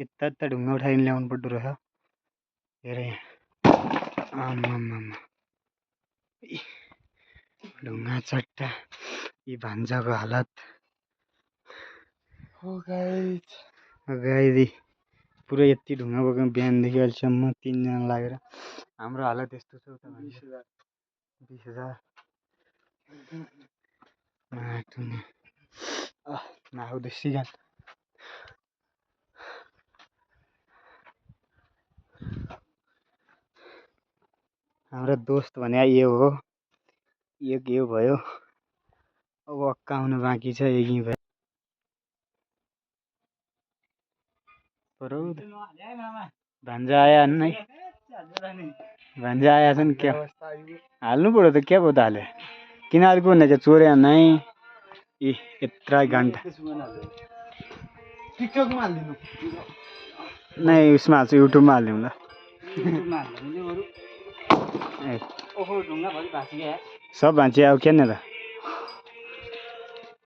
यता ढुङ्गा उठाएर ल्याउनु पर्दो रहेछ हेर यहाँ आम्मामा ढुङ्गा चट्टा यी भान्जाको हालत गाइदी पुरै यति ढुङ्गा बोक्नु बिहानदेखि अहिलेसम्म 3 जना लागेर हाम्रो हालत यस्तो छ उता 20,000 माटुने नाउँदैछ गान हाम्रो दोस्त भने यो हो एक यो भयो अब अक्का आउनु बाँकी छ यही भयो भान्जा आया नै भान्जा आया छन् क्या हाल्नु पर्यो त क्या पो त हाले किन अर्को भने क्या चोर्या नै यत्रा घन्टा टिकटकमा हाल्दिनु नै उसमा हाल्छु युट्युबमा हाल्दिउँ ल सब भाँचिया अब क्या नि त